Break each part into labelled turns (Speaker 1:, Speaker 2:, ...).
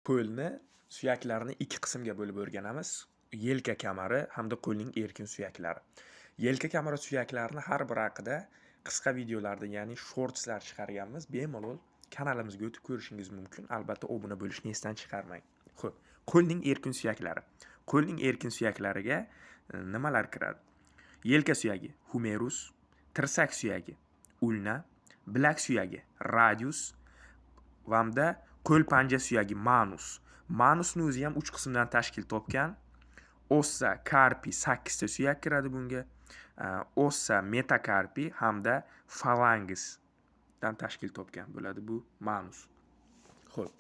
Speaker 1: Qo'lni, suyaklarni ikki qismga bo'lib o'rganamiz. Yelka kamari hamda qo'lning erkin suyaklari. Yelka kamari suyaklarini har bir haqida qisqa videolarda, ya'ni shortslar chiqarganmiz. Bemalol kanalimizga o'tib ko'rishingiz mumkin. Albatta, obuna bo'lishni esdan chiqarmang. Xo'p, qo'lning erkin suyaklari. Qo'lning erkin suyaklariga nimalar kiradi? Yelka suyagi humerus, tirsak suyagi ulna, bilak suyagi radius hamda qo'l panja suyagi manus. Manusni o'zi ham 3 qismdan tashkil topgan. Ossa, karpi 8 ta suyak kiradi bunga. Ossa, metakarpi hamda falanges dan tashkil topgan bo'ladi bu manus. Xo'p.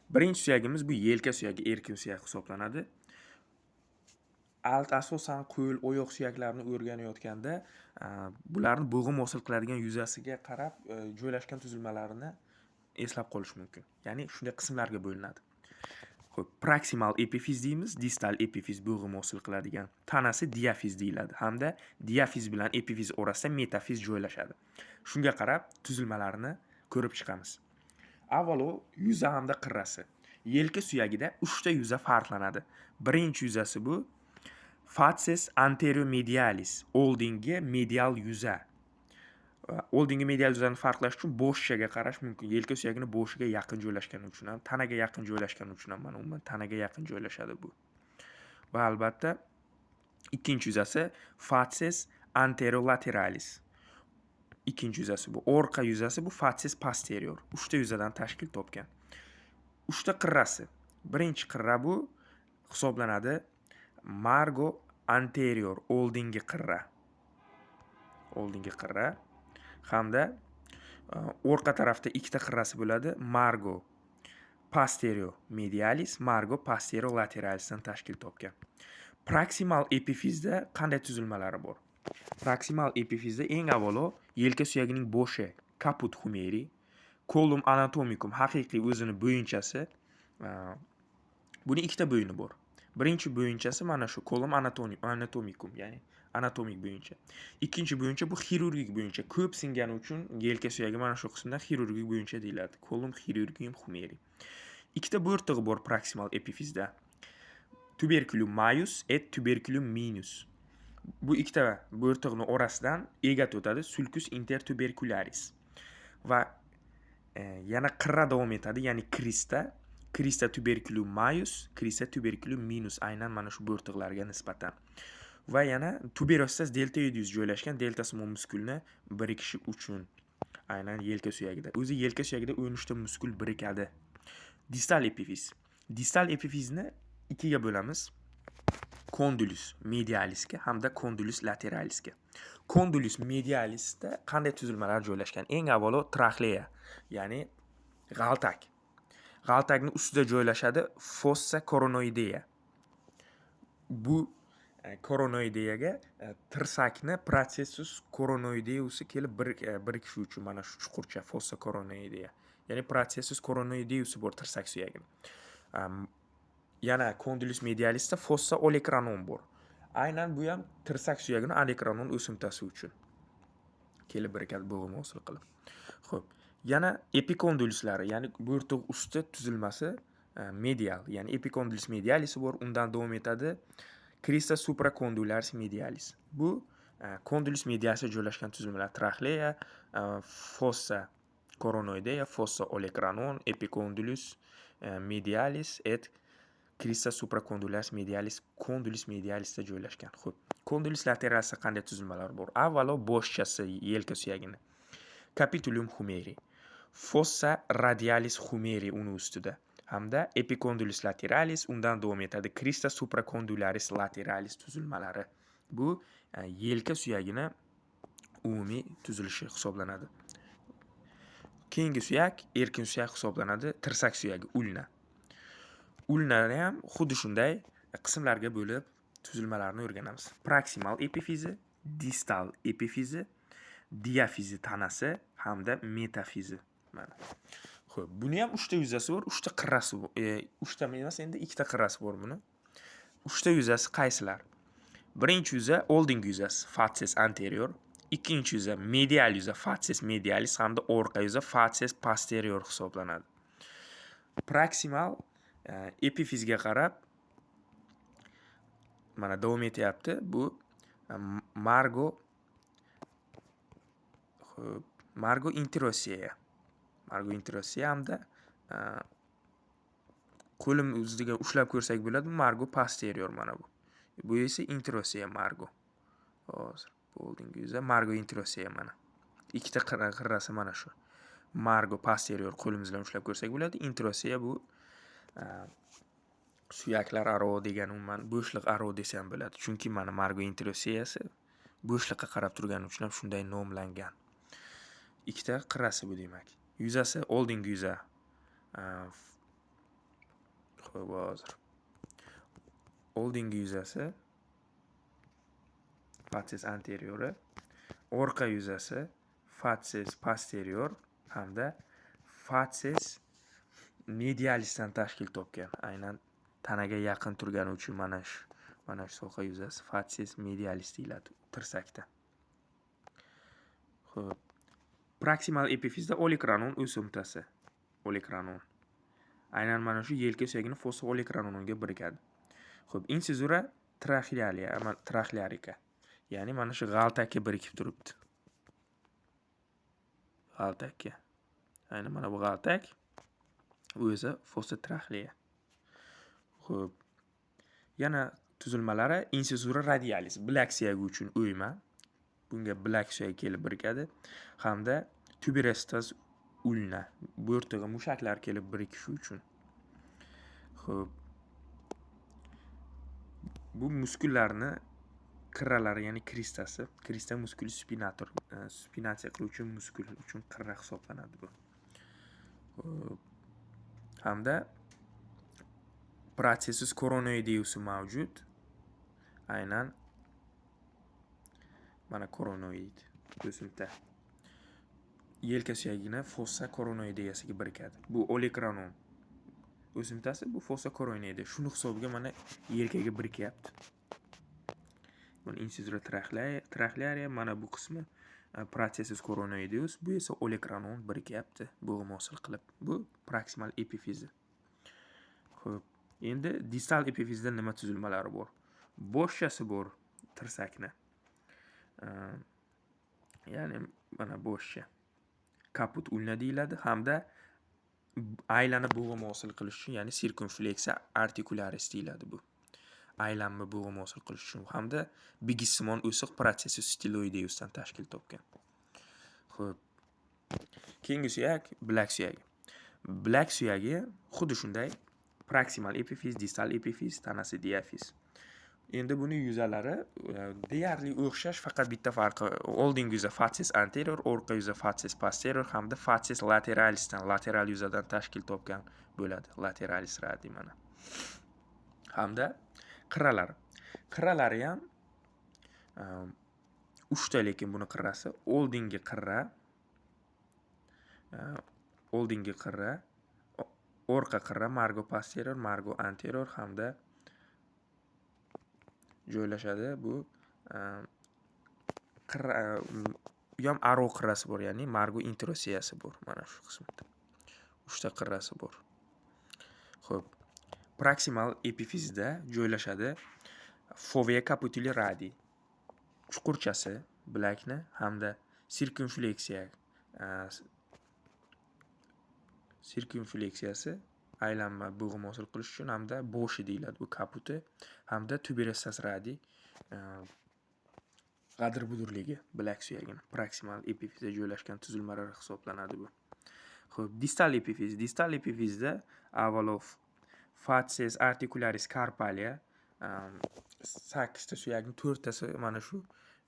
Speaker 1: Birinchi suyagimiz bu yelka suyagi, erkin suyak hisoblanadi. Asosan qo'l, oyoq suyaklarini o'rganayotganda bularni bo'g'im hosil qiladigan yuzasiga qarab joylashgan tuzilmalarini eslab qolish mumkin. Ya'ni shunday qismlarga bo'linadi. Xo'p, proksimal epifiz deymiz, distal epifiz bo'g'im hosil qiladigan. Tanasi diafiz deyiladi hamda diafiz bilan epifiz orasida metafiz joylashadi. Shunga qarab tuzilmalarni ko'rib chiqamiz. Avvalo, yuza hamda qirrasi. Yelka suyagida 3 ta yuza farqlanadi. Birinchi yuzasi bu facies anteromedialis, oldingi medial yuza. Oldingi medial yuzani farqlash uchun bo'shchaga qarash mumkin. Yelka suyagini bo'shiga yaqin joylashgani uchun ham, tanaga yaqin joylashgani uchun ham, mana umuman tanaga yaqin joylashadi bu. Va albatta ikkinchi yuzasi facies anterolateralis. Ikkinchi yuzasi bu. Orqa yuzasi bu facies posterior. 3 ta yuzadan tashkil topgan. 3 ta qirrasi. Birinchi qirra bu hisoblanadi margo anterior, oldingi qirra. Oldingi qirra hamda orqa tarafda ikkita qirrasi bo'ladi. Margo posterior medialis, margo posterior lateralisdan tashkil topgan. Proksimal epifizda qanday tuzilmalari bor? Proksimal epifizda eng avvalo yelka suyagining bo'shi, caput humeri, collum anatomicum, haqiqiy o'zini bo'yinchasi. Buning ikkita bo'yini bor. Birinchi bo'yinchasi mana shu collum anatomicum, ya'ni anatomik bo'yincha. Ikkinchi bo'yincha bu xirurgik bo'yincha. Ko'p singani uchun yelka suyagi mana shu qismdan xirurgik bo'yincha deyiladi. Collum chirurgium humeri. Ikkita bo'rtig'i bor proksimal epifizda. Tuberculum majus et tuberculum minus. Bu ikkita bo'rtig'ning orasidan egat o'tadi, sulcus intertubercularis. Va yana qirra davom etadi, ya'ni crista tuberculum majus, crista tuberculum minus, aynan mana shu bo'rtiqlarga nisbatan. Va yana tuberostas deltoideus joylashgan deltasimon muskulni birikishi uchun, aynan yelka suyagida. O'zi yelka suyagida 13 ta muskul birikadi. Distal epifiz. Distal epifizni ikkiga bo'lamiz. Condylus medialisga hamda condylus lateralisga. Condylus medialisda qanday tuzilmalar joylashgan? Eng avvalo traxleya, ya'ni g'altak. G'altakning ustida joylashadi fossa coronoidea. Bu coronoideaga tirsakni processus coronoideus kelib birikishi uchun mana shu chuqurcha fossa coronoidea. Ya'ni processus coronoideus bor tirsak suyagida. Yana condylus medialisda fossa olecranon bor. Aynan bu ham tirsak suyagining olecranon o'simtasi uchun kelib birikadi bo'g'im hosil qilib. Xo'p, yana epicondyluslari, ya'ni bo'rtiq usti tuzilmasi medial, ya'ni epicondylus medialis bor. Undan davom etadi crista supracondylus medialis. Bu condylus medialisida joylashgan tuzilmalar: traxleya, fossa coronoidea, fossa olecranon, epicondylus medialis et crista supracondylus medialis, condylus medialisda joylashgan. Xo'p, condylus lateralisda qanday tuzilmalar bor? Avvalo bo'shchasi yelka suyagini. Capitulum humeri, fossa radialis humeri uni ustida hamda epicondylus lateralis, undan davom etadi crista supracondylus lateralis tuzilmalari. Bu yelka suyagini umumiy tuzilishi hisoblanadi. Keyingi suyak erkin suyak hisoblanadi, tirsak suyagi ulna. Ulnani ham xuddi shunday qismlarga bo'lib tuzilmalarni o'rganamiz. Proksimal epifizi, distal epifizi, diafizi tanasi hamda metafizi. Mana. Xo'p, buni ham 3 ta yuzasi bor, 3 ta qirrasi bor. 3 ta emas, endi 2 ta qirrasi bor buni. 3 ta yuzasi qaysilar? Birinchi yuza oldingi yuzasi facies anterior, ikkinchi yuza medial yuza facies medialis hamda orqa yuza facies posterior hisoblanadi. Proksimal epifizga qarab mana davom etyapti. Bu Margo Margo interossiya. Margo interossiya hamda qo'lim ustiga ushlab ko'rsak bo'ladi. Margo posterior mana bu. Bu esa interossiya Margo. Hozir oldingi Margo interossiya mana. Ikkita qirrasi mana shu. Margo posterior qo'limiz bilan ushlab ko'rsak bo'ladi. Interossiya bu suyaklar aro degan umuman bo'shliq aro desam bo'ladi. Chunki mana Margo interossiyasi bo'shliqqa qarab turgani uchun ham shunday nomlangan. Ikkita qirrasi bu demak. Yuzasi oldingi yuza. Xo'p, hozir. Oldingi yuzasi facies anteriori, orqa yuzasi facies posterior hamda facies medialisdan tashkil topgan. Aynan tanaga yaqin turgani uchun mana shu soha yuzasi facies medialis deyiladi tirsakda. Xo'p. Proksimal epifizda olikranon o'simtasi. Olikranon. Aynan mana shu yelka suyagini fossa olikranonga birikadi. Xo'p, insizura traxearika. Ya'ni mana shu g'altakka birikib turibdi. G'altakka. Aynan mana bu g'altak. Bu esa fossa traxlea. Xo'p. Yana tuzilmalari insizura radialis, bilak suyagi uchun o'yma. Bunga bilak suyagi kelib birikadi hamda tuberostas ulna, bo'rtig'i mushaklar kelib birikishi uchun. Xo'p. Bu muskullarni qirralari, ya'ni kristasi, krista muskuli spinator, spinatsiya qiluvchi muskul uchun qirra hisoblanadi bu. Xo'p. Hamda processus coronoideus mavjud. Aynan mana coronoid o'simta. Yelka suyagini fossa coronoideasiga birikadi. Bu olikranon o'simtasi, bu fossa coronoide. Shuni hisobiga mana yelkaga birikyapti. Mana insizura traxearia, mana bu qismi processus coronoideus, bu esa olikranon birikyapti bo'g'im hosil qilib. Bu proksimal epifizi. Xo'p, endi distal epifizda nima tuzilmalari bor? Bo'shchasi bor tirsakni. Ya'ni mana bo'shcha. Kaput ulna deyiladi hamda aylanib bo'g'im hosil qilish uchun, ya'ni circumflexa articularis deyiladi bu. Aylanma bo'g'im hosil qilish uchun hamda bigissimon o'siq processus styloideusdan tashkil topgan. Xo'p. Keyingi suyak bilak suyagi. Bilak suyagi xuddi shunday proksimal epifiz, distal epifiz, tanasi diafiz. Endi buni yuzalari deyarli o'xshash, faqat bitta farqi oldingi yuza facies anterior, orqa yuza facies posterior hamda facies lateralisdan, lateral yuzadan tashkil topgan bo'ladi. Lateralis radi mana. Hamda qirralari. Qirralari ham 3 ta, lekin buni qirrasi oldingi qirra, orqa qirra, margo posterior, margo anterior hamda joylashadi. Bu qirra ham aro qirrasi bor, ya'ni margo interossiyasi bor mana shu qismda. 3 ta qirrasi bor. Xo'p. Proksimal epifizda joylashadi fovea capituli radi. Chuqurchasi bilakni hamda sirkumfleksiyasi aylanma bo'g'im hosil qilish uchun hamda bo'shi deyiladi bu kaputi hamda tuberostas radi g'adir budurligi bilak suyagini proksimal epifizda joylashgan tuzilmalar hisoblanadi bu. Xo'p, distal epifiz. Distal epifizda avvalo facies articularis carpalia 8 ta suyagning 4 tasi mana shu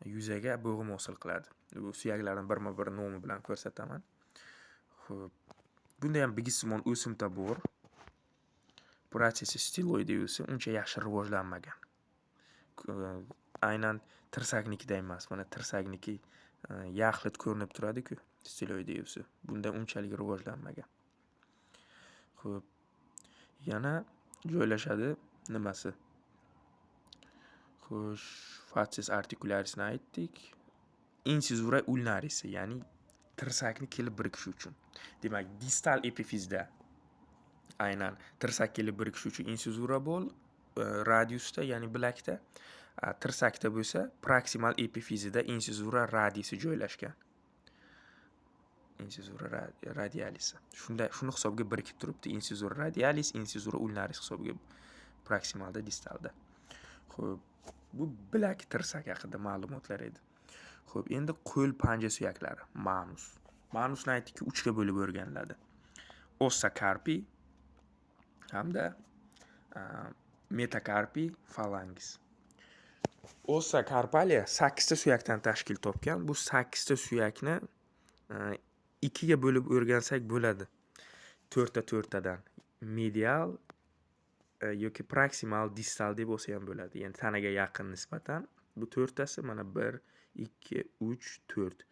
Speaker 1: yuzaga bo'g'im hosil qiladi. Bu suyaklarning birma-bir nomi bilan ko'rsataman. Xo'p. Bunda ham bigissimon o'simta bor. Processus styloideus uncha yaxshi rivojlanmagan. Aynan tirsaknikida emas, mana tirsakniki yaxlit ko'rinib turadi-ku, styloideus. Bunda unchalik rivojlanmagan. Xo'p. Yana joylashadi nimasi? Xo'sh, facies articularisni aytdik. Insizura ulnaris, ya'ni tirsakni kelib birikishi uchun. Demak, distal epifizda Aynan tirsakli birikishuvchi insizura bor radiusda, ya'ni bilakda. Tirsakda bo'lsa proksimal epifizida insizura radisi joylashgan. Insizura radialisi. Shuni hisobga birikib turibdi. Insizura radialis, insizura ulnaris hisobga proksimalda, distalda. Xo'p, bu bilak tirsak haqida ma'lumotlar edi. Xo'p, endi qo'l panja suyaklari, manus. Manusni aytdikki 3 ga bo'lib o'rganiladi. Ossa carpi hamda metacarpi, phalanges. Ossa carpalia 8 ta suyakdan tashkil topgan. Bu 8 ta suyakni 2 ga bo'lib o'rgansak bo'ladi. 4 tadan. Medial yoki proksimal, distal deb bo'lsa ham bo'ladi. Ya'ni tanaga yaqin nisbatan bu 4 tasi mana 1, 2, 3, 4.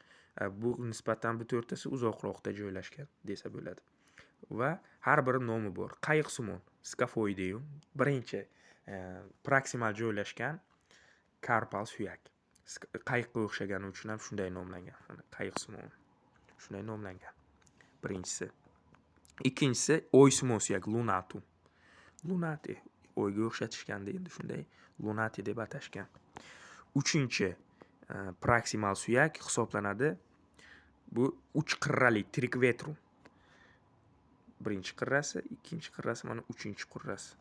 Speaker 1: Bu nisbatan bu 4 tasi uzoqroqda joylashgan desa bo'ladi. Va har biri nomi bor. Qayiqsimon, scafoideum, birinchi proksimal joylashgan karpal suyak. Qayiqqa o'xshagani uchun ham shunday nomlangan. Qayiqsimon. Shunday nomlangan. Birinchisi. Ikkinchisi o'ysimon suyak, lunatum. Lunati, o'yga o'xshatishganda endi shunday lunati deb atashgan. Uchinchi proksimal suyak hisoblanadi. Bu 3 qirrali trikvetrum. Birinchi qirrasi, ikkinchi qirrasi, mana 3-qirrasi.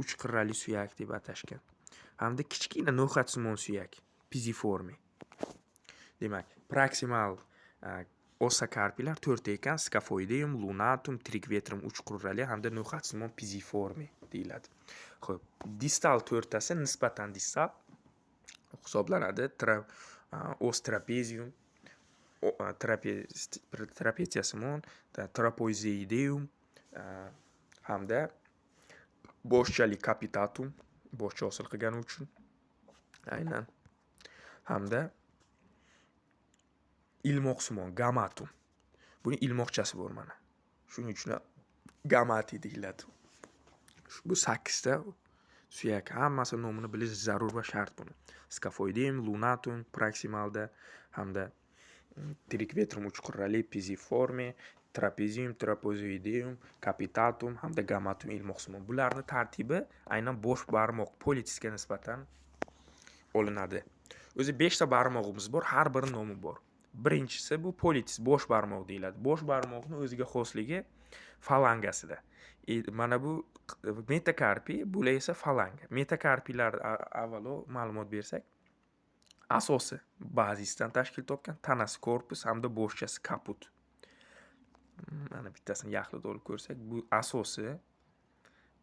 Speaker 1: 3 qirrali suyak deb atashgan. Hamda kichkina no'xatsimon suyak, piziforme. Demak, proksimal ossa carpilar 4 ekan: scafoideum, lunatum, trikvetrum 3 qirrali hamda no'xatsimon piziforme deyiladi. Xo'p, distal 4 tasi nisbatan distal hisoblanadi. Os trapezium, trapeziasimon, trapezoideum hamda boshchali capitatum, boshcha hosil qilgani uchun. Aynan. Hamda ilmoqsimon, gamatum. Buni ilmoqchasi bor mana. Shuning uchun gamati deyiladi. Bu 8 ta suyak, hammasi nomini bilish zarur va shart buni. Scafoideum, lunatum proksimalda hamda trikvetrum 3 qirrali, piziforme, trapezium, trapezoideum, capitatum hamda gamatum ilmoqsimon. Bularning tartibi aynan bosh barmoq politisga nisbatan olinadi. O'zi 5 ta barmog'imiz bor, har biri nomi bor. Birinchisi bu politis, bosh barmoq deyiladi. Bosh barmoqning o'ziga xosligi falangasida. Mana bu metakarpi, bular esa falanga. Metakarpilar avvalo ma'lumot bersak, asosi bazisdan tashkil topgan, tanasi korpus hamda boshchasi kaput. Mana bittasini yaxlit olib ko'rsak, bu asosi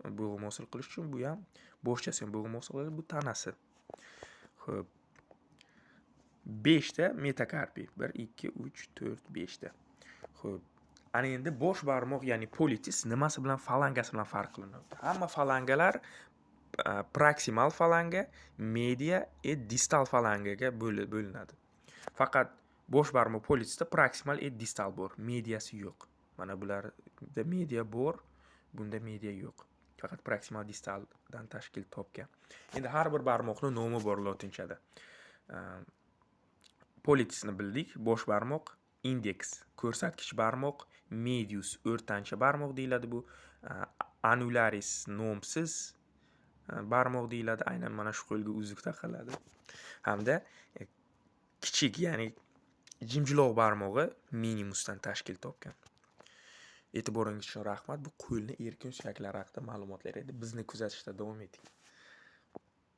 Speaker 1: bo'g'im hosil qilish uchun, bu ham boshchasi ham bo'g'im hosil qiladi, bu tanasi. Xo'p. 5 ta metakarpi. 1, 2, 3, 4, 5 ta. Xo'p. Ana endi bosh barmoq, ya'ni politis nimasi bilan falangasi bilan farq qilinadi? Hamma falangalar proksimal falanga, media distal falangaga bo'linadi. Faqat bosh barmoq politisda proksimal distal bor, mediasi yo'q. Mana bularda media bor, bunda media yo'q. Faqat proksimal distaldan tashkil topgan. Endi har bir barmoqning nomi bor latinchada. Politisni bildik, bosh barmoq, index, ko'rsatkich barmoq, medius, o'rtancha barmoq deyiladi bu. Annularis, nomsiz barmoq deyiladi. Aynan mana shu qo'lga uzuk taqiladi. Hamda kichik, ya'ni jimjiloq barmog'i minimusdan tashkil topgan. E'tiboringiz uchun rahmat. Bu qo'lni erkin suyaklari haqida ma'lumotlar edi. Bizni kuzatishda davom eting.